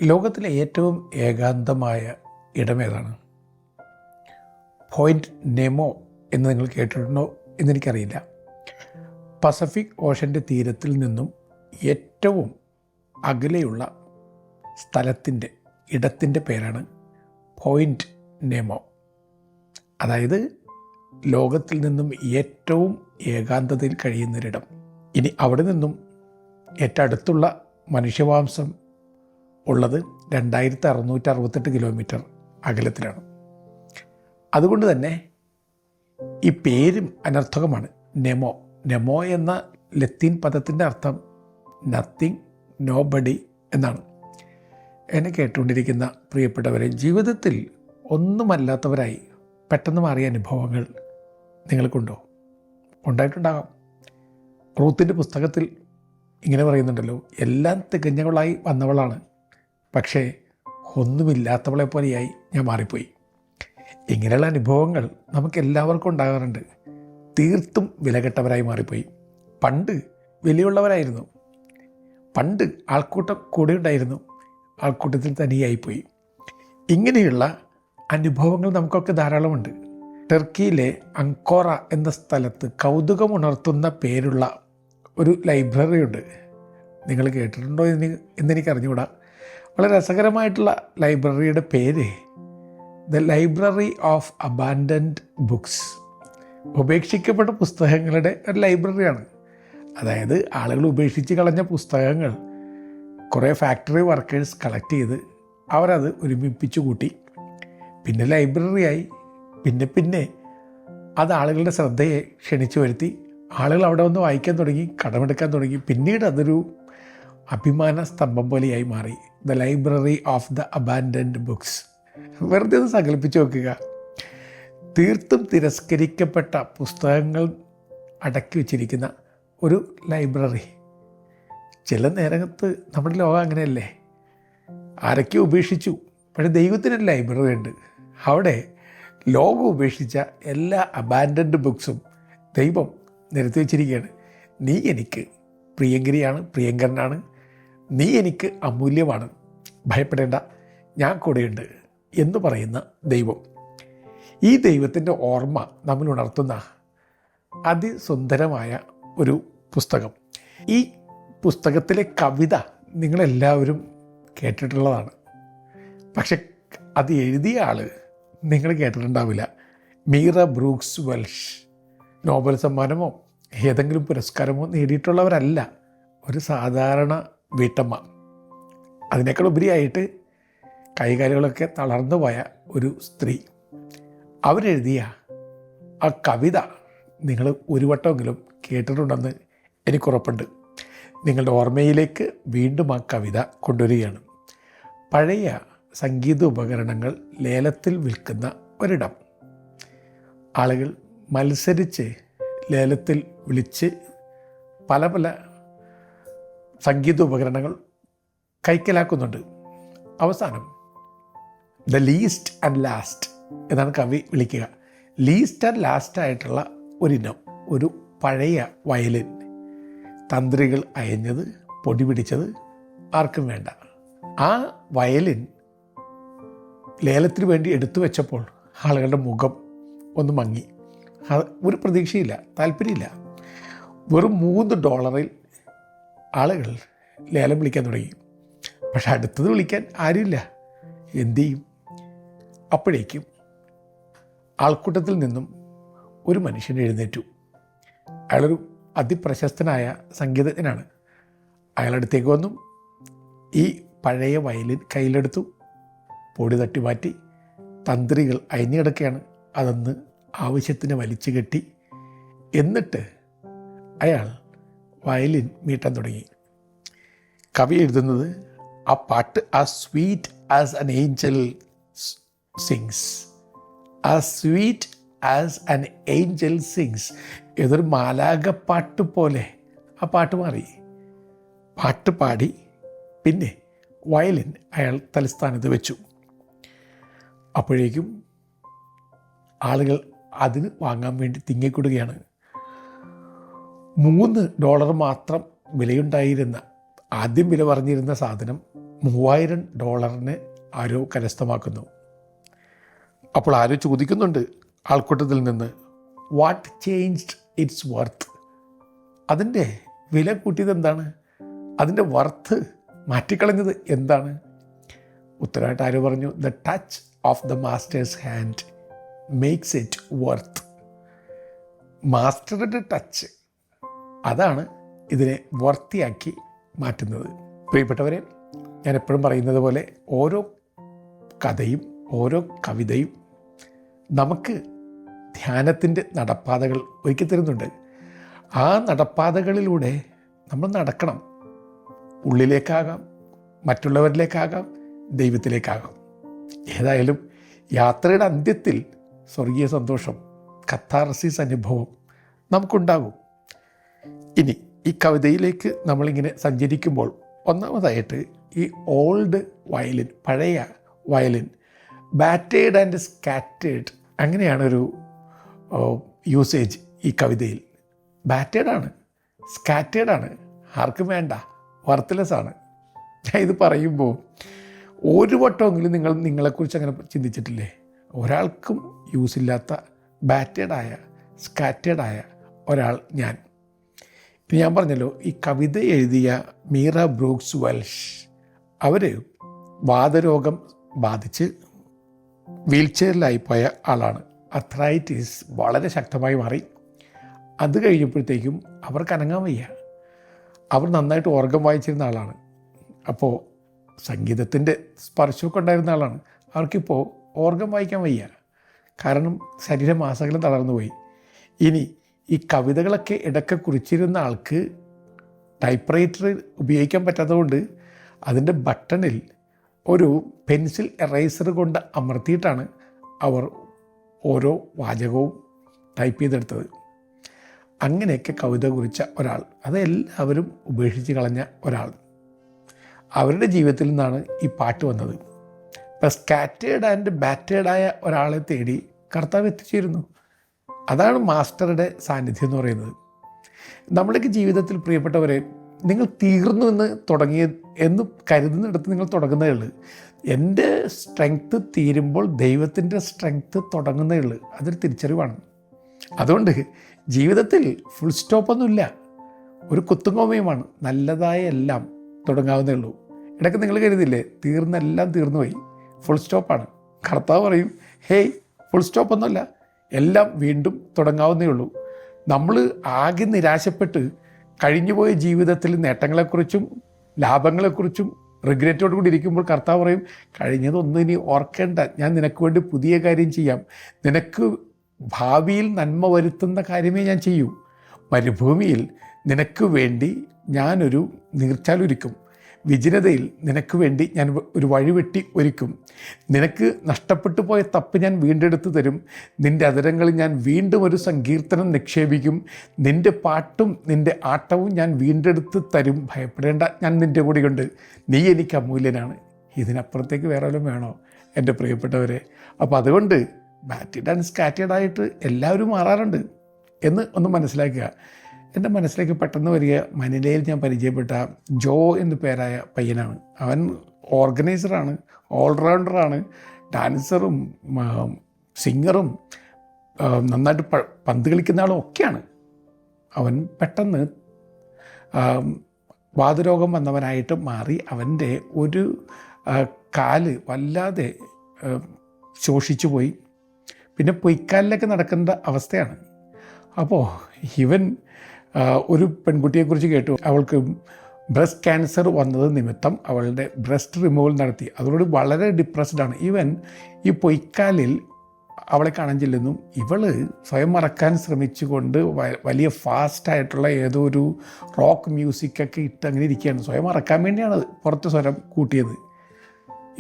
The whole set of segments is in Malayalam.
ലോകത്തിലെ ഏറ്റവും ഏകാന്തമായ ഇടമേതാണ്? പോയിൻ്റ് നെമോ എന്ന് നിങ്ങൾ കേട്ടിട്ടുണ്ടോ എന്നെനിക്കറിയില്ല. പസഫിക് ഓഷൻ്റെ തീരത്തിൽ നിന്നും ഏറ്റവും അകലെയുള്ള ഇടത്തിൻ്റെ പേരാണ് പോയിൻ്റ് നെമോ. അതായത് ലോകത്തിൽ നിന്നും ഏറ്റവും ഏകാന്തതയിൽ കഴിയുന്നൊരിടം. ഇനി അവിടെ നിന്നും ഏറ്റവും അടുത്തുള്ള മനുഷ്യവാസം ഉള്ളത് 2668 കിലോമീറ്റർ അകലത്തിലാണ്. അതുകൊണ്ട് തന്നെ ഈ പേരും അനർത്ഥകമാണ്. നെമോ എന്ന ലത്തീൻ പദത്തിൻ്റെ അർത്ഥം നത്തിങ്, നോബഡി എന്നാണ്. എന്നെ കേട്ടുകൊണ്ടിരിക്കുന്ന പ്രിയപ്പെട്ടവരെ, ജീവിതത്തിൽ ഒന്നുമല്ലാത്തവരായി പെട്ടെന്ന് മാറിയ അനുഭവങ്ങൾ നിങ്ങൾക്കുണ്ടോ? ഉണ്ടായിട്ടുണ്ടാകാം. റൂത്തിൻ്റെ പുസ്തകത്തിൽ ഇങ്ങനെ പറയുന്നുണ്ടല്ലോ, എല്ലാം തികഞ്ഞവളായി വന്നവളാണ്, പക്ഷേ ഒന്നുമില്ലാത്തവളെ പോലെയായി ഞാൻ മാറിപ്പോയി. ഇങ്ങനെയുള്ള അനുഭവങ്ങൾ നമുക്ക് എല്ലാവർക്കും ഉണ്ടാകാറുണ്ട്. തീർത്തും വിലകെട്ടവരായി മാറിപ്പോയി. പണ്ട് വിലയുള്ളവരായിരുന്നു, പണ്ട് ആൾക്കൂട്ടം കൂടെ ഉണ്ടായിരുന്നു, ആൾക്കൂട്ടത്തിൽ തനിയായിപ്പോയി. ഇങ്ങനെയുള്ള അനുഭവങ്ങൾ നമുക്കൊക്കെ ധാരാളമുണ്ട്. ടർക്കിയിലെ അങ്കോറ എന്ന സ്ഥലത്ത് കൗതുകമുണർത്തുന്ന പേരുള്ള ഒരു ലൈബ്രറി ഉണ്ട്. നിങ്ങൾ കേട്ടിട്ടുണ്ടോ എന്നെനിക്കറിഞ്ഞുകൂടാ. വളരെ രസകരമായിട്ടുള്ള ലൈബ്രറിയുടെ പേര് the library of abandoned books. ഉപേക്ഷിക്കപ്പെട്ട പുസ്തകങ്ങളുടെ ഒരു ലൈബ്രറിയാണ്. അതായത് ആളുകൾ ഉപേക്ഷിച്ച് കളഞ്ഞ പുസ്തകങ്ങൾ കുറേ ഫാക്ടറി വർക്കേഴ്സ് കളക്ട് ചെയ്ത് അവരത് ഒരുമിപ്പിച്ച് കൂട്ടി. പിന്നെ ലൈബ്രറിയായി. പിന്നെ അത് ആളുകളുടെ ശ്രദ്ധയെ ക്ഷണിച്ചു വരുത്തി. ആളുകൾ അവിടെ വന്ന് വായിക്കാൻ തുടങ്ങി, കടമെടുക്കാൻ തുടങ്ങി. പിന്നീട് അതൊരു അഭിമാന സ്തംഭം പോലെയായി മാറി. The library of the abandoned books. വെറുതെ ഒന്ന് സങ്കല്പിച്ച് നോക്കുക. തീർത്തും തിരസ്കരിക്കപ്പെട്ട പുസ്തകങ്ങൾ അടക്കി വച്ചിരിക്കുന്ന ഒരു ലൈബ്രറി. ചില നേരത്ത് നമ്മുടെ ലോകം അങ്ങനെയല്ലേ, ആരൊക്കെ ഉപേക്ഷിച്ചു. പക്ഷേ ദൈവത്തിനൊരു ലൈബ്രറി ഉണ്ട്. അവിടെ ലോകം ഉപേക്ഷിച്ച എല്ലാ അബാൻഡൻഡ് ബുക്സും ദൈവം നിരത്തി വച്ചിരിക്കുകയാണ്. നീ എനിക്ക് പ്രിയങ്കരിയാണ്, പ്രിയങ്കരനാണ്, നീ എനിക്ക് അമൂല്യമാണ്, ഭയപ്പെടേണ്ട, ഞാൻ കൂടെയുണ്ട് എന്ന് പറയുന്ന ദൈവം. ഈ ദൈവത്തിൻ്റെ ഓർമ്മ നമ്മൾ ഉണർത്തുന്ന അതിസുന്ദരമായ ഒരു പുസ്തകം. ഈ പുസ്തകത്തിലെ കവിത നിങ്ങളെല്ലാവരും കേട്ടിട്ടുള്ളതാണ്. പക്ഷെ അത് എഴുതിയ ആൾ നിങ്ങൾ കേട്ടിട്ടുണ്ടാവില്ല. Mira Brooks Welsh. നോബൽ സമ്മാനമോ ഏതെങ്കിലും പുരസ്കാരമോ നേടിയിട്ടുള്ളവരല്ല. ഒരു സാധാരണ വീട്ടമ്മ. അതിനേക്കാൾ ഉപരിയായിട്ട് കൈകാലുകളൊക്കെ തളർന്നു പോയ ഒരു സ്ത്രീ. അവരെഴുതിയ ആ കവിത നിങ്ങൾ ഒരു വട്ടമെങ്കിലും കേട്ടിട്ടുണ്ടെന്ന് എനിക്കുറപ്പുണ്ട്. നിങ്ങളുടെ ഓർമ്മയിലേക്ക് വീണ്ടും ആ കവിത കൊണ്ടുവരികയാണ്. പഴയ സംഗീത ഉപകരണങ്ങൾ ലേലത്തിൽ വിൽക്കുന്ന ഒരിടം. ആളുകൾ മത്സരിച്ച് ലേലത്തിൽ വിളിച്ച് പല പല സംഗീത ഉപകരണങ്ങൾ കൈക്കലാക്കുന്നുണ്ട്. അവസാനം ദ ലീസ്റ്റ് ആൻഡ് ലാസ്റ്റ് എന്നാണ് കവി വിളിക്കുക. ലീസ്റ്റ് ആൻഡ് ലാസ്റ്റ് ആയിട്ടുള്ള ഒരിനം, ഒരു പഴയ വയലിൻ. തന്ത്രികൾ അയഞ്ഞത്, പൊടി പിടിച്ചത്, ആർക്കും വേണ്ട. ആ വയലിൻ ലേലത്തിന് വേണ്ടി എടുത്തു വെച്ചപ്പോൾ ആളുകളുടെ മുഖം ഒന്ന് മങ്ങി. ഒരു പ്രതീക്ഷയില്ല, താല്പര്യമില്ല. വെറും $3 ആളുകൾ ലേലം വിളിക്കാൻ തുടങ്ങി. പക്ഷെ അടുത്തത് വിളിക്കാൻ ആരുമില്ല. എന്തു ചെയ്യും? അപ്പോഴേക്കും ആൾക്കൂട്ടത്തിൽ നിന്നും ഒരു മനുഷ്യൻ എഴുന്നേറ്റു. അയാളൊരു അതിപ്രശസ്തനായ സംഗീതജ്ഞനാണ്. അയാളടുത്തേക്ക് വന്നു. ഈ പഴയ വയലിൻ കയ്യിലെടുത്തു, പൊടി തട്ടി മാറ്റി. തന്ത്രികൾ അയഞ്ഞു കിടക്കുകയാണ്. അതൊന്ന് ആവശ്യത്തിന് വലിച്ചു കെട്ടി. എന്നിട്ട് അയാൾ വയലിൻ മീട്ടാൻ തുടങ്ങി. കവി എഴുതുന്നത്, ആ പാട്ട് as sweet as an Angel sings. As sweet as an Angel sings. ഏതൊരു മാലാഖപ്പാട്ട് പോലെ ആ പാട്ട് മാറി. പാട്ട് പാടി. പിന്നെ വയലിൻ അയാൾ തലസ്ഥാനത്ത് വെച്ചു. അപ്പോഴേക്കും ആളുകൾ അതിന് വാങ്ങാൻ വേണ്ടി തിങ്ങിക്കൊടുകയാണ്. $3 മാത്രം വിലയുണ്ടായിരുന്ന, ആദ്യം വില പറഞ്ഞിരുന്ന സാധനം $3000 ആരോ കരസ്ഥമാക്കുന്നു. അപ്പോൾ ആരോ ചോദിക്കുന്നുണ്ട് ആൾക്കൂട്ടത്തിൽ നിന്ന്, വാട്ട് ചേഞ്ച്ഡ് ഇറ്റ്സ് വർത്ത്? അതിൻ്റെ വില കൂട്ടിയത് എന്താണ്? അതിൻ്റെ വർത്ത് മാറ്റിക്കളഞ്ഞത് എന്താണ്? ഉത്തരമായിട്ട് ആരോ പറഞ്ഞു, the touch of the masters hand makes it worth. മാസ്റ്ററുടെ ടച്ച്, അതാണ് ഇതിനെ വർത്തിയാക്കി മാറ്റുന്നത്. പ്രിയപ്പെട്ടവരെ, ഞാൻ എപ്പോഴും പറയുന്നത് പോലെ ഓരോ കഥയും ഓരോ കവിതയും നമുക്ക് ധ്യാനത്തിൻ്റെ നടപ്പാതകൾ ഒരുക്കി തരുന്നുണ്ട്. ആ നടപ്പാതകളിലൂടെ നമ്മൾ നടക്കണം. ഉള്ളിലേക്കാകാം, മറ്റുള്ളവരിലേക്കാകാം, ദൈവത്തിലേക്കാകാം. ഏതായാലും യാത്രയുടെ അന്ത്യത്തിൽ സ്വർഗീയ സന്തോഷം, കത്താർസിസ് അനുഭവം നമുക്കുണ്ടാകും. ഇനി ഈ കവിതയിലേക്ക് നമ്മളിങ്ങനെ സഞ്ചരിക്കുമ്പോൾ ഒന്നാമതായിട്ട് ഈ ഓൾഡ് വയലിൻ, പഴയ വയലിൻ, ബാറ്റേഡ് ആൻഡ് സ്കാറ്റേഡ്, അങ്ങനെയാണൊരു യൂസേജ് ഈ കവിതയിൽ. ബാറ്റേഡാണ്, സ്കാറ്റേഡാണ്, ആർക്കും വേണ്ട, വർത്ത്ലെസ് ആണ്. ഞാൻ ഇത് പറയുമ്പോൾ ഒരു വട്ടമെങ്കിലും നിങ്ങളെക്കുറിച്ച് അങ്ങനെ ചിന്തിച്ചിട്ടില്ലേ? ഒരാൾക്കും യൂസ് ഇല്ലാത്ത ബാറ്റേഡായ സ്കാറ്റേഡായ ഒരാൾ ഞാൻ. ഞാൻ പറഞ്ഞല്ലോ, ഈ കവിത എഴുതിയ മീറ ബ്രൂക്സ് വെൽഷ്, അവർ വാതരോഗം ബാധിച്ച് വീൽ ചെയറിലായിപ്പോയ ആളാണ്. അത്രൈറ്റിസ് വളരെ ശക്തമായി മാറി. അത് കഴിഞ്ഞപ്പോഴത്തേക്കും അവർക്ക് അനങ്ങാൻ വയ്യ. അവർ നന്നായിട്ട് ഓർഗൻ വായിച്ചിരുന്ന ആളാണ്. അപ്പോൾ സംഗീതത്തിൻ്റെ സ്പർശമൊക്കെ ഉണ്ടായിരുന്ന ആളാണ്. അവർക്കിപ്പോൾ ഓർഗൻ വായിക്കാൻ വയ്യ, കാരണം ശരീരമാസകലം തളർന്നു പോയി. ഇനി ഈ കവിതകളൊക്കെ ഇടയ്ക്ക് കുറിച്ചിരുന്ന ആൾക്ക് ടൈപ്പ് റൈറ്റർ ഉപയോഗിക്കാൻ പറ്റാത്തതുകൊണ്ട് അതിൻ്റെ ബട്ടണിൽ ഒരു പെൻസിൽ എറേസർ കൊണ്ട് അമർത്തിയിട്ടാണ് അവർ ഓരോ വാചകവും ടൈപ്പ് ചെയ്തെടുത്തത്. അങ്ങനെയൊക്കെ കവിത കുറിച്ച ഒരാൾ, അതെല്ലാവരും ഉപേക്ഷിച്ച് കളഞ്ഞ ഒരാൾ, അവരുടെ ജീവിതത്തിൽ നിന്നാണ് ഈ പാട്ട് വന്നത്. ഇപ്പം സ്കാറ്റേഡ് ആൻഡ് ബാറ്റേഡായ ഒരാളെ തേടി കർത്താവ് എത്തിച്ചേരുന്നു. അതാണ് മാസ്റ്ററുടെ സാന്നിധ്യം എന്ന് പറയുന്നത്. നമ്മുടെയൊക്കെ ജീവിതത്തിൽ പ്രിയപ്പെട്ടവരെ, നിങ്ങൾ തീർന്നു എന്ന് കരുതുന്നിടത്ത് നിങ്ങൾ തുടങ്ങുന്നേ ഉള്ളൂ. എൻ്റെ സ്ട്രെങ്ത്ത് തീരുമ്പോൾ ദൈവത്തിൻ്റെ സ്ട്രെങ്ത്ത് തുടങ്ങുന്നേ ഉള്ളൂ. അതൊരു തിരിച്ചറിവാണ്. അതുകൊണ്ട് ജീവിതത്തിൽ ഫുൾ സ്റ്റോപ്പൊന്നുമില്ല, ഒരു കുത്തുങ്കോമയുമാണ്. നല്ലതായ എല്ലാം തുടങ്ങാവുന്നേ ഉള്ളൂ. ഇടയ്ക്ക് നിങ്ങൾ കരുതില്ലേ, തീർന്നെല്ലാം തീർന്നുപോയി, ഫുൾ സ്റ്റോപ്പാണ്. കർത്താവ് പറയും, ഹേയ്, ഫുൾ സ്റ്റോപ്പൊന്നുമല്ല, എല്ലാം വീണ്ടും തുടങ്ങാവുന്നേ ഉള്ളൂ. നമ്മൾ ആകെ നിരാശപ്പെട്ട് കഴിഞ്ഞുപോയ ജീവിതത്തിൽ നേട്ടങ്ങളെക്കുറിച്ചും ലാഭങ്ങളെക്കുറിച്ചും റിഗ്രറ്റോട് കൂടി ഇരിക്കുമ്പോൾ കർത്താവ് പറയും, കഴിഞ്ഞതൊന്നും ഇനി ഓർക്കേണ്ട, ഞാൻ നിനക്ക് വേണ്ടി പുതിയ കാര്യം ചെയ്യാം. നിനക്ക് ഭാവിയിൽ നന്മ വരുത്തുന്ന കാര്യമേ ഞാൻ ചെയ്യൂ. മരുഭൂമിയിൽ നിനക്ക് വേണ്ടി ഞാനൊരു നീർച്ചാലൊരുക്കും. വിജനതയിൽ നിനക്ക് വേണ്ടി ഞാൻ ഒരു വഴിവെട്ടി ഒരുക്കും. നിനക്ക് നഷ്ടപ്പെട്ടു പോയ തപ്പ് ഞാൻ വീണ്ടെടുത്ത് തരും. നിൻ്റെ അധരങ്ങളിൽ ഞാൻ വീണ്ടും ഒരു സങ്കീർത്തനം നിക്ഷേപിക്കും. നിൻ്റെ പാട്ടും നിൻ്റെ ആട്ടവും ഞാൻ വീണ്ടെടുത്ത് തരും. ഭയപ്പെടേണ്ട, ഞാൻ നിൻ്റെ കൂടെയുണ്ട്. നീ എനിക്ക് അമൂല്യനാണ്. ഇതിനപ്പുറത്തേക്ക് വേറെ വല്ലതും വേണോ എൻ്റെ പ്രിയപ്പെട്ടവരെ? അപ്പോൾ അതുകൊണ്ട് ബാറ്റഡ് ആൻഡ് സ്കാറ്റേഡ് ആയിട്ട് എല്ലാവരും മാറാറുണ്ട് എന്ന് ഒന്ന് മനസ്സിലാക്കുക. എൻ്റെ മനസ്സിലേക്ക് പെട്ടെന്ന് വരിക, മനിലയിൽ ഞാൻ പരിചയപ്പെട്ട ജോ എന്ന് പേരായ പയ്യനാണ്. അവൻ ഓർഗനൈസറാണ്, ഓൾറൗണ്ടറാണ്, ഡാൻസറും സിംഗറും നന്നായിട്ട് പന്ത് കളിക്കുന്ന ആളും ഒക്കെയാണ്. അവൻ പെട്ടെന്ന് വാതരോഗം വന്നവനായിട്ട് മാറി. അവൻ്റെ ഒരു കാല് വല്ലാതെ ശോഷിച്ചു പോയി. പിന്നെ പൊയ്ക്കാലിലൊക്കെ നടക്കേണ്ട അവസ്ഥയാണ്. അപ്പോൾ ഇവൻ ഒരു പെൺകുട്ടിയെക്കുറിച്ച് കേട്ടു. അവൾക്ക് ബ്രസ്റ്റ് ക്യാൻസർ വന്നത് നിമിത്തം അവളുടെ ബ്രസ്റ്റ് റിമൂവൽ നടത്തി. അതോട് വളരെ ഡിപ്രസ്ഡാണ്. ഇവൻ ഈ പൊയ്ക്കാലിൽ അവളെ കാണാൻ ചെല്ലുന്നു. ഇവൾ സ്വയം മറക്കാൻ ശ്രമിച്ചുകൊണ്ട് വലിയ ഫാസ്റ്റായിട്ടുള്ള ഏതോ ഒരു റോക്ക് മ്യൂസിക്കൊക്കെ ഇട്ട് അങ്ങനെ ഇരിക്കുകയാണ്. സ്വയം മറക്കാൻ വേണ്ടിയാണ് പുറത്ത് സ്വരം കൂട്ടിയത്.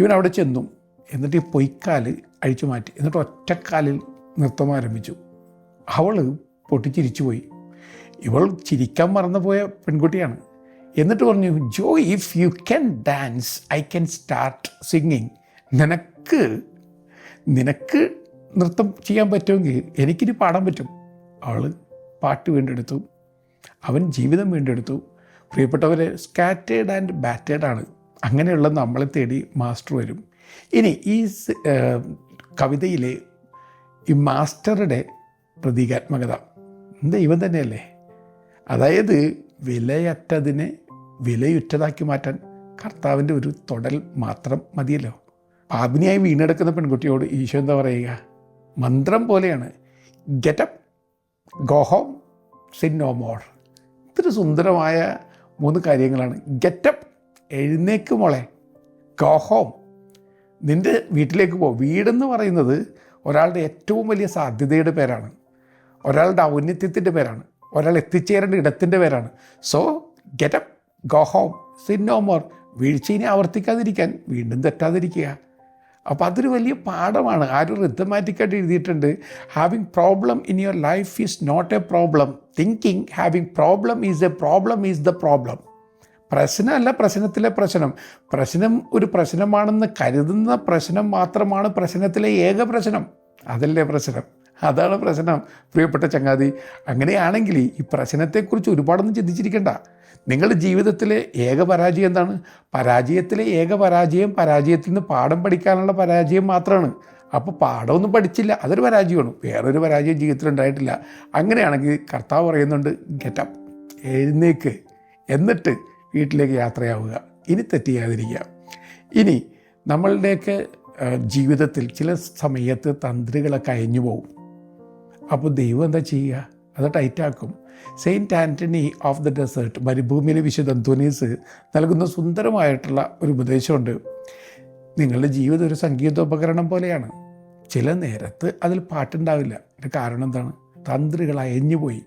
ഇവൻ അവിടെ ചെന്നു. എന്നിട്ട് ഈ പൊയ്ക്കാല് അഴിച്ചു മാറ്റി. എന്നിട്ട് ഒറ്റക്കാലിൽ നൃത്തം ആരംഭിച്ചു. അവൾ പൊട്ടിച്ചിരിച്ചു പോയി. ഇവൾ ചിരിക്കാൻ മറന്നുപോയ പെൺകുട്ടിയാണ്. എന്നിട്ട് പറഞ്ഞു, Jo, if you can dance I can start singing. നിനക്ക് നൃത്തം ചെയ്യാൻ പറ്റുമെങ്കിൽ എനിക്കിനി പാടാൻ പറ്റും. അവൾ പാട്ട് വീണ്ടെടുത്തു. അവൻ ജീവിതം വീണ്ടെടുത്തു. പ്രിയപ്പെട്ടവരെ, സ്കാറ്റേഡ് ആൻഡ് ബാറ്റേഡ് ആണ്. അങ്ങനെയുള്ള നമ്മളെ തേടി മാസ്റ്റർ വരും. ഇനി ഈ കവിതയിലെ ഈ മാസ്റ്ററുടെ പ്രതീകാത്മകത ദൈവം തന്നെയല്ലേ. അതായത് വിലയറ്റതിനെ വിലയുറ്റതാക്കി മാറ്റാൻ കർത്താവിൻ്റെ ഒരു തൊടൽ മാത്രം മതിയല്ലോ. പാപിനിയായി വീണെടുക്കുന്ന പെൺകുട്ടിയോട് ഈശോ എന്താ പറയുക? മന്ത്രം പോലെയാണ്. Get up, go home, sin no more. ഇതൊരു സുന്ദരമായ 3 കാര്യങ്ങളാണ്. ഗെറ്റപ്പ്, എഴുന്നേക്ക് മോളെ. ഗോ ഹോം, നിൻ്റെ വീട്ടിലേക്ക് പോ. വീടെന്ന് പറയുന്നത് ഒരാളുടെ ഏറ്റവും വലിയ സാധ്യതയുടെ പേരാണ്, ഒരാളുടെ ഔന്നത്യത്തിൻ്റെ പേരാണ്, ഒരാൾ എത്തിച്ചേരേണ്ട ഇടത്തിൻ്റെ പേരാണ്. So get up, go home, sin no more. വീഴ്ചയിനെ ആവർത്തിക്കാതിരിക്കാൻ, വീണ്ടും തെറ്റാതിരിക്കുക. അപ്പോൾ അതൊരു വലിയ പാഠമാണ്. ആരും റിത്തമാറ്റിക്കായിട്ട് എഴുതിയിട്ടുണ്ട്. Having problem in your life is not a problem. Thinking having problem is a problem is the problem. പ്രശ്നമല്ല പ്രശ്നത്തിലെ പ്രശ്നം. പ്രശ്നം ഒരു പ്രശ്നമാണെന്ന് കരുതുന്ന പ്രശ്നം മാത്രമാണ് പ്രശ്നത്തിലെ ഏക പ്രശ്നം. അതല്ലേ പ്രശ്നം, അതാണ് പ്രശ്നം. പ്രിയപ്പെട്ട ചങ്ങാതി, അങ്ങനെയാണെങ്കിൽ ഈ പ്രശ്നത്തെക്കുറിച്ച് ഒരുപാടൊന്നും ചിന്തിച്ചിരിക്കണ്ട. നിങ്ങളുടെ ജീവിതത്തിലെ ഏക പരാജയം എന്താണ്? പരാജയത്തിലെ ഏക പരാജയം പരാജയത്തിൽ നിന്ന് പാഠം പഠിക്കാനുള്ള പരാജയം മാത്രമാണ്. അപ്പോൾ പാഠമൊന്നും പഠിച്ചില്ല, അതൊരു പരാജയമാണ്. വേറൊരു പരാജയം ജീവിതത്തിൽ ഉണ്ടായിട്ടില്ല. അങ്ങനെയാണെങ്കിൽ കർത്താവ് പറയുന്നുണ്ട്, ഗെറ്റപ്പ്, എഴുന്നേക്ക്, എന്നിട്ട് വീട്ടിലേക്ക് യാത്രയാവുക. ഇനി തെറ്റ് ചെയ്യാതിരിക്കുക. ഇനി നമ്മളുടെയൊക്കെ ജീവിതത്തിൽ ചില സമയത്ത് തന്ത്രികളൊക്കെ അയഞ്ഞു പോകും. അപ്പോൾ ദൈവം എന്താ ചെയ്യുക? അത് ടൈറ്റാക്കും. Saint Antony of the desert, മരുഭൂമിയിലെ വിശുദ്ധ അന്തോനീസ് നൽകുന്ന സുന്ദരമായിട്ടുള്ള ഒരു ഉപദേശമുണ്ട്. നിങ്ങളുടെ ജീവിതം ഒരു സംഗീതോപകരണം പോലെയാണ്. ചില നേരത്ത് അതിൽ പാട്ടുണ്ടാവില്ല. അതിൻ്റെ കാരണം എന്താണ്? തന്ത്രികൾ അയഞ്ഞുപോയി.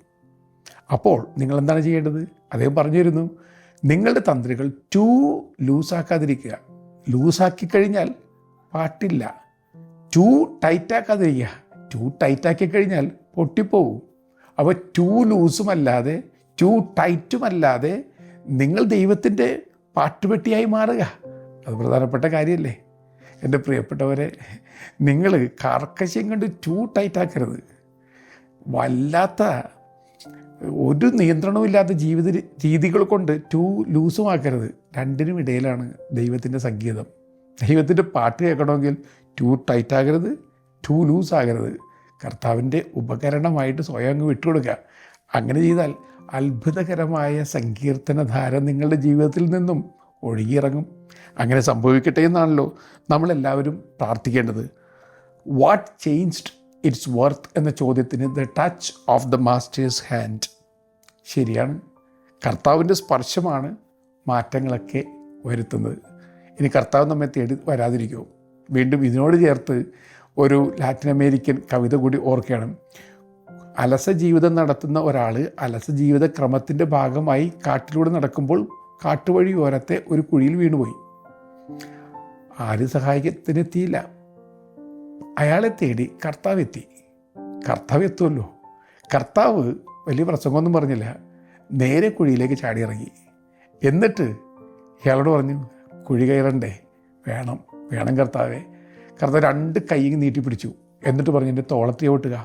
അപ്പോൾ നിങ്ങളെന്താണ് ചെയ്യേണ്ടത്? അദ്ദേഹം പറഞ്ഞു തരുന്നു, നിങ്ങളുടെ തന്ത്രികൾ ടൂ ലൂസാക്കാതിരിക്കുക. ലൂസാക്കി കഴിഞ്ഞാൽ പാട്ടില്ല. ടൂ ടൈറ്റാക്കാതിരിക്കുക. ടൂ ടൈറ്റാക്കി കഴിഞ്ഞാൽ പൊട്ടിപ്പോവും. അപ്പോൾ ടൂ ലൂസുമല്ലാതെ ടൂ ടൈറ്റുമല്ലാതെ നിങ്ങൾ ദൈവത്തിൻ്റെ പാട്ടുപെട്ടിയായി മാറുക. അത് പ്രധാനപ്പെട്ട കാര്യമല്ലേ എൻ്റെ പ്രിയപ്പെട്ടവരെ. നിങ്ങൾ കർക്കശം കണ്ട് ടൂ ടൈറ്റാക്കരുത്. വല്ലാത്ത ഒരു നിയന്ത്രണവും ഇല്ലാത്ത ജീവിത രീതികൾ കൊണ്ട് ടൂ ലൂസുമാക്കരുത്. രണ്ടിനും ഇടയിലാണ് ദൈവത്തിൻ്റെ സംഗീതം. ദൈവത്തിൻ്റെ പാട്ട് കേൾക്കണമെങ്കിൽ ടൂ ടൈറ്റാകരുത്, ടൂ ലൂസാകരുത്. കർത്താവിൻ്റെ ഉപകരണമായിട്ട് സ്വയം അങ്ങ് വിട്ടുകൊടുക്കുക. അങ്ങനെ ചെയ്താൽ അത്ഭുതകരമായ സങ്കീർത്തനധാര നിങ്ങളുടെ ജീവിതത്തിൽ നിന്നും ഒഴുകിയിറങ്ങും. അങ്ങനെ സംഭവിക്കട്ടെ എന്നാണല്ലോ നമ്മളെല്ലാവരും പ്രാർത്ഥിക്കേണ്ടത്. വാട്ട് ചേഞ്ച്ഡ് ഇറ്റ്സ് വർത്ത് എന്ന ചോദ്യത്തിന് the touch of the masters hand. ശരിയാണ്, കർത്താവിൻ്റെ സ്പർശമാണ് മാറ്റങ്ങളൊക്കെ വരുത്തുന്നത്. ഇനി കർത്താവ് നമ്മെ തേടി വരാതിരിക്കുമോ? വീണ്ടും ഇതിനോട് ചേർത്ത് ഒരു ലാറ്റിൻ അമേരിക്കൻ കവിത കൂടി ഓർക്കണം. അലസ ജീവിതം നടത്തുന്ന ഒരാൾ അലസ ജീവിത ക്രമത്തിൻ്റെ ഭാഗമായി കാട്ടിലൂടെ നടക്കുമ്പോൾ കാട്ടുവഴി ഓരത്തെ ഒരു കുഴിയിൽ വീണുപോയി. ആരും സഹായത്തിനെത്തിയില്ല. അയാളെ തേടി കർത്താവ് എത്തി. കർത്താവ് എത്തുമല്ലോ. കർത്താവ് വലിയ പ്രസംഗമൊന്നും പറഞ്ഞില്ല, നേരെ കുഴിയിലേക്ക് ചാടിയിറങ്ങി. എന്നിട്ട് ഇയാളോട് പറഞ്ഞു, കുഴി കയറണ്ടേ? വേണം വേണം കർത്താവേ. കർത്താവ് 2 കൈ നീട്ടിപ്പിടിച്ചു. എന്നിട്ട് പറഞ്ഞു, എൻ്റെ തോളത്തി ഓട്ടുക,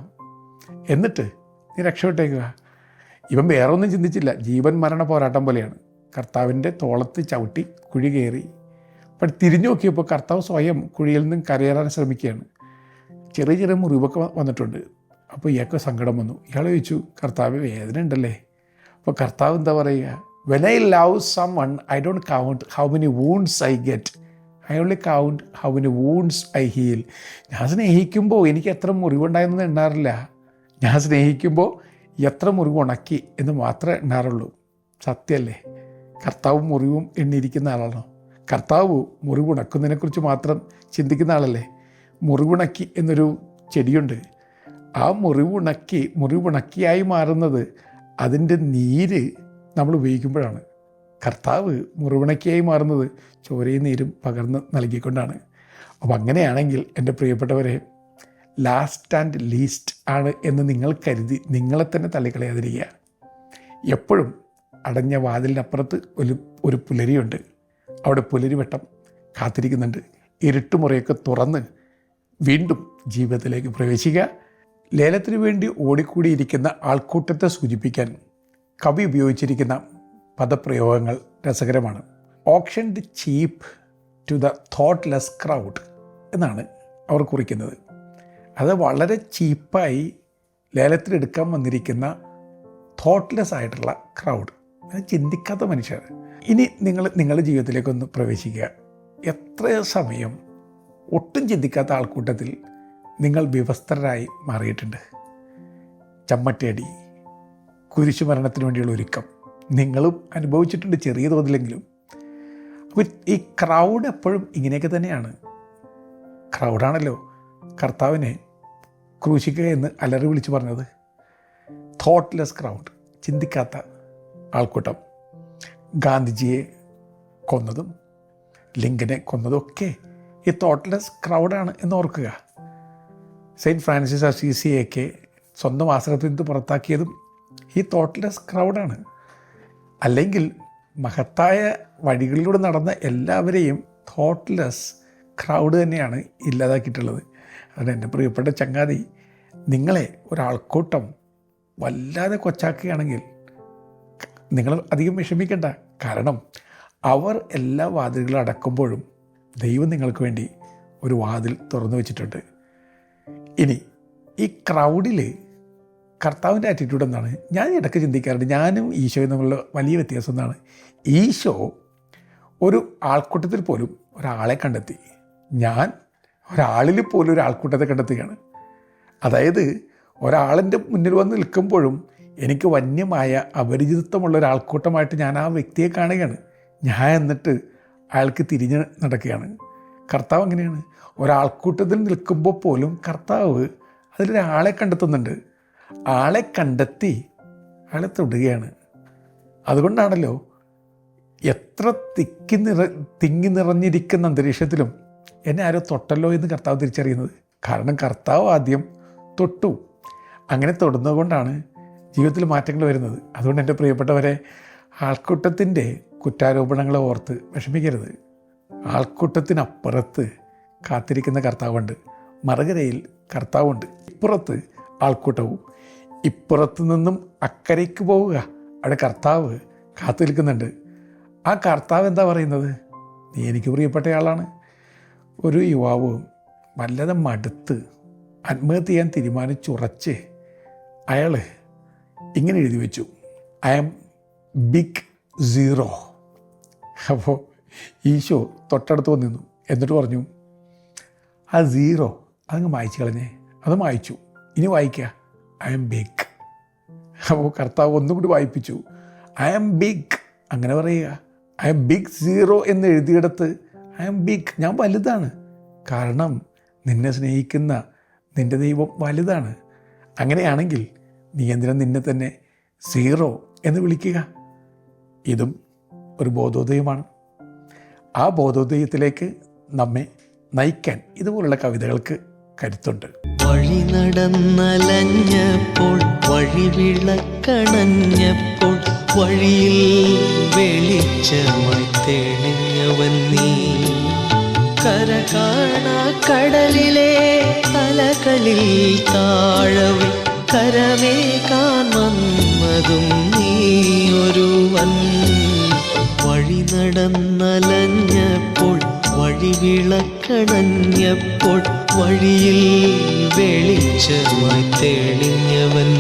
എന്നിട്ട് നീ രക്ഷപ്പെട്ടേക്കുക. ഇവൻ വേറെ ഒന്നും ചിന്തിച്ചില്ല. ജീവൻ മരണ പോരാട്ടം പോലെയാണ്. കർത്താവിൻ്റെ തോളത്ത് ചവിട്ടി കുഴി കയറി. അപ്പം തിരിഞ്ഞു നോക്കിയപ്പോൾ കർത്താവ് സ്വയം കുഴിയിൽ നിന്നും കരയേറാൻ ശ്രമിക്കുകയാണ്. ചെറിയ ചെറിയ മുറിവൊക്കെ വന്നിട്ടുണ്ട്. അപ്പോൾ ഇയാൾക്ക് സങ്കടം വന്നു. ഇയാൾ ചോദിച്ചു, കർത്താവ് വേദന ഉണ്ടല്ലേ? അപ്പോൾ കർത്താവ് എന്താ പറയുക? When I love someone I don't count how many wounds I get, I only count how many wounds I heal. ഞാൻ സ്നേഹിക്കുമ്പോൾ എനിക്ക് എത്ര മുറിവുണ്ടായെന്ന് എണ്ണാറില്ല. ഞാൻ സ്നേഹിക്കുമ്പോൾ എത്ര മുറിവ് ഉണക്കി എന്ന് മാത്രമേ എണ്ണാറുള്ളൂ. സത്യമല്ലേ? കർത്താവ് മുറിവും എണ്ണിയിരിക്കുന്ന ആളാണോ? കർത്താവ് മുറിവ് ഉണക്കുന്നതിനെക്കുറിച്ച് മാത്രം ചിന്തിക്കുന്ന ആളല്ലേ? മുറിവുണക്കി എന്നൊരു ചെടിയുണ്ട്. ആ മുറിവുണക്കിയായി മാറുന്നത് അതിൻ്റെ നീര് നമ്മൾ ഉപയോഗിക്കുമ്പോഴാണ്. കർത്താവ് മുറിവുണക്കിയായി മാറുന്നത് ചോരയും നീരും പകർന്ന് നൽകിക്കൊണ്ടാണ്. അപ്പോൾ അങ്ങനെയാണെങ്കിൽ എൻ്റെ പ്രിയപ്പെട്ടവരെ, ലാസ്റ്റ് ആൻഡ് ലീസ്റ്റ് ആണ് എന്ന് നിങ്ങൾ കരുതി നിങ്ങളെ തന്നെ തള്ളിക്കളയാതിരിക്കുക. എപ്പോഴും അടഞ്ഞ വാതിലിനപ്പുറത്ത് ഒരു പുലരിയുണ്ട്. അവിടെ പുലരിവട്ടം കാത്തിരിക്കുന്നുണ്ട്. ഇരുട്ടുമുറയൊക്കെ തുറന്ന് വീണ്ടും ജീവിതത്തിലേക്ക് പ്രവേശിക്കുക. ലേലത്തിന് വേണ്ടി ഓടിക്കൂടിയിരിക്കുന്ന ആൾക്കൂട്ടത്തെ സൂചിപ്പിക്കാൻ കവി ഉപയോഗിച്ചിരിക്കുന്ന പദപ്രയോഗങ്ങൾ രസകരമാണ്. ഓപ്ഷൻഡ് ചീപ്പ് ടു ദ തോട്ട്ലെസ് ക്രൗഡ് എന്നാണ് അവർ കുറിക്കുന്നത്. അത് വളരെ ചീപ്പായി ലേലത്തിലെടുക്കാൻ വന്നിരിക്കുന്ന തോട്ട്ലെസ് ആയിട്ടുള്ള ക്രൗഡ്, ചിന്തിക്കാത്ത മനുഷ്യർ. ഇനി നിങ്ങളുടെ ജീവിതത്തിലേക്കൊന്ന് പ്രവേശിക്കുക. എത്ര സമയം ഒട്ടും ചിന്തിക്കാത്ത ആൾക്കൂട്ടത്തിൽ നിങ്ങൾ വിവസ്ത്രരായി മാറിയിട്ടുണ്ട്. ചമ്മട്ടേടി, കുരിശുമരണത്തിന് വേണ്ടിയുള്ള ഒരുക്കം നിങ്ങളും അനുഭവിച്ചിട്ടുണ്ട് ചെറിയ തോതിലെങ്കിലും. അപ്പോൾ ഈ ക്രൗഡ് എപ്പോഴും ഇങ്ങനെയൊക്കെ തന്നെയാണ്. ക്രൗഡാണല്ലോ കർത്താവിനെ ക്രൂശിക്കുക എന്ന് അലറി വിളിച്ച് പറഞ്ഞത്. തോട്ട്ലെസ് ക്രൗഡ്, ചിന്തിക്കാത്ത ആൾക്കൂട്ടം. ഗാന്ധിജിയെ കൊന്നതും ലിങ്കനെ കൊന്നതും ഒക്കെ ഈ തോട്ട്ലെസ് ക്രൗഡാണ് എന്ന് ഓർക്കുക. സെയിൻറ്റ് ഫ്രാൻസിസ് അസീസിയൊക്കെ സ്വന്തം ആശ്രമത്തിൽ നിന്ന് പുറത്താക്കിയതും ഈ തോട്ട്ലെസ് ക്രൗഡാണ്. അല്ലെങ്കിൽ മഹത്തായ വഴികളിലൂടെ നടന്ന എല്ലാവരെയും തോട്ട്ലെസ് ക്രൗഡ് തന്നെയാണ് ഇല്ലാതാക്കിയിട്ടുള്ളത്. അതുകൊണ്ട് എൻ്റെ പ്രിയപ്പെട്ട ചങ്ങാതി, നിങ്ങളെ ഒരാൾക്കൂട്ടം വല്ലാതെ കൊച്ചാക്കുകയാണെങ്കിൽ നിങ്ങൾ അധികം വിഷമിക്കേണ്ട. കാരണം അവർ എല്ലാ വാതിലുകളും അടക്കുമ്പോഴും ദൈവം നിങ്ങൾക്ക് വേണ്ടി ഒരു വാതിൽ തുറന്നു വെച്ചിട്ടുണ്ട്. ഇനി ഈ ക്രൗഡിൽ കർത്താവിൻ്റെ ആറ്റിറ്റ്യൂഡ് എന്താണ്? ഞാൻ ഇടയ്ക്ക് ചിന്തിക്കാറുണ്ട്, ഞാനും ഈശോയും തമ്മിലുള്ള വലിയ വ്യത്യാസം എന്താണ്? ഈശോ ഒരു ആൾക്കൂട്ടത്തിൽ പോലും ഒരാളെ കണ്ടെത്തി. ഞാൻ ഒരാളിൽ പോലും ഒരു ആൾക്കൂട്ടത്തെ കണ്ടെത്തുകയാണ്. അതായത് ഒരാളിൻ്റെ മുന്നിൽ വന്ന് നിൽക്കുമ്പോഴും എനിക്ക് വന്യമായ അപരിചിതത്വമുള്ള ഒരാൾക്കൂട്ടമായിട്ട് ഞാൻ ആ വ്യക്തിയെ കാണുകയാണ്. ഞാൻ എന്നിട്ട് അയാൾക്ക് തിരിഞ്ഞ് നടക്കുകയാണ്. കർത്താവ് അങ്ങനെയാണ്. ഒരാൾക്കൂട്ടത്തിൽ നിൽക്കുമ്പോൾ പോലും കർത്താവ് അതിലൊരാളെ കണ്ടെത്തുന്നുണ്ട്. ആളെ കണ്ടെത്തി അയാളെ തൊടുകയാണ്. അതുകൊണ്ടാണല്ലോ എത്ര തിങ്ങി നിറഞ്ഞിരിക്കുന്ന അന്തരീക്ഷത്തിലും എന്നെ ആരോ തൊട്ടല്ലോ എന്ന് കർത്താവ് തിരിച്ചറിയുന്നത്. കാരണം കർത്താവ് ആദ്യം തൊട്ടു. അങ്ങനെ തൊടുന്നത് കൊണ്ടാണ് ജീവിതത്തിൽ മാറ്റങ്ങൾ വരുന്നത്. അതുകൊണ്ട് എൻ്റെ പ്രിയപ്പെട്ടവരെ, ആൾക്കൂട്ടത്തിൻ്റെ കുറ്റാരോപണങ്ങളെ ഓർത്ത് വിഷമിക്കരുത്. ആൾക്കൂട്ടത്തിനപ്പുറത്ത് കാത്തിരിക്കുന്ന കർത്താവുണ്ട്. മറുകരയിൽ കർത്താവുണ്ട്. ഇപ്പുറത്ത് ആൾക്കൂട്ടവും. ഇപ്പുറത്ത് നിന്നും അക്കരയ്ക്ക് പോവുക, അവിടെ കർത്താവ് കാത്തു നിൽക്കുന്നുണ്ട്. ആ കർത്താവ് എന്താ പറയുന്നത്? നീ എനിക്ക് പ്രിയപ്പെട്ടയാളാണ്. ഒരു യുവാവ് വല്ലതെ മടുത്ത് ആത്മഹത്യ ചെയ്യാൻ തീരുമാനിച്ചുറച്ച് അയാൾ ഇങ്ങനെ എഴുതി വെച്ചു, ഐ ആം ബിഗ് സീറോ. അപ്പോൾ ഈശോ തൊട്ടടുത്ത് വന്നിരുന്നു. എന്നിട്ട് പറഞ്ഞു, ആ സീറോ അതങ്ങ് മായ്ച്ചു കളഞ്ഞേ. അത് മായ്ച്ചു. ഇനി വായിക്കുക, ഐ ആം ബിഗ്. അപ്പോൾ കർത്താവ് ഒന്നും കൂടി വായിപ്പിച്ചു, ഐ ആം ബിഗ്. അങ്ങനെ പറയുക, ഐ ആം ബിഗ് സീറോ എന്ന് എഴുതിയെടുത്ത് ഐ ആം ബിഗ്, ഞാൻ വലുതാണ്. കാരണം നിന്നെ സ്നേഹിക്കുന്ന നിൻ്റെ ദൈവം വലുതാണ്. അങ്ങനെയാണെങ്കിൽ നീ എന്തിനാ നിന്നെ തന്നെ സീറോ എന്ന് വിളിക്കുക? ഇതും ഒരു ബോധോദയമാണ്. ആ ബോധോദയത്തിലേക്ക് നമ്മെ നയിക്കാൻ ഇതുപോലുള്ള കവിതകൾക്ക് കരുത്തുണ്ട്. വഴി നടന്നലഞ്ഞപ്പോൾ വഴി വിളക്കണഞ്ഞപ്പോൾ വഴിയിൽ വെളിച്ചമായി തെളിഞ്ഞവൻ നീ. കര കാണാ കടലിലെ തലകളിൽ താഴവെ കരമേകാൻ വന്നതും നീ ഒരുവൻ. വഴി നടന്നലഞ്ഞപ്പോൾ വഴി വിളക്കണഞ്ഞപ്പോൾ വഴിയിൽ വെളിച്ചമായി തെളിഞ്ഞവൻ